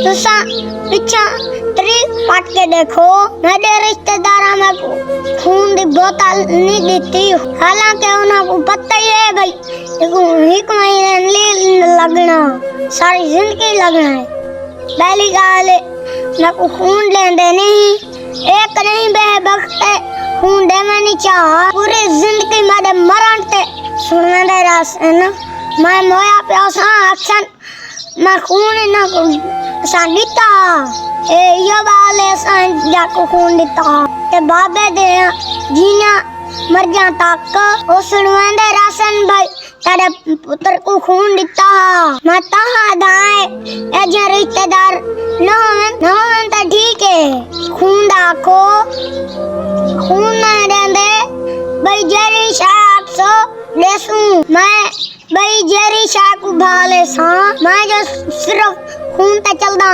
तुसा पिछा तरीक पट के देखो, मेरे रिश्तेदारा में खून दी बोतल नहीं देती, हालांकि उन्हें को पता ही है भाई एक महीने लगना, सारी जिंदगी लगना है। पहली गाल ना को खून लेंदे नहीं, एक नहीं बेवक्त खून देना नहीं चाह, पूरी जिंदगी मेरे मरण ते सुनने दे रास है ना, मैं मोया प्यासा अक्सन मैं खून ना सा दिता, ये वाले सा जाको खून दिता, ते बाबे दे जीना मर जा तक ओ सुनने दे रासन भाई तेरे पुत्र को खून दिता, मैं तहाँ दाए ऐसे रिश्तेदार न हों तो ठीक है, खून दाखो खून नहीं देंदे भाई जेरी शाह सो लेसूं मैं भाई जेरी शाह को भाले सा मैं जो सिर्फ खून ते चलदा।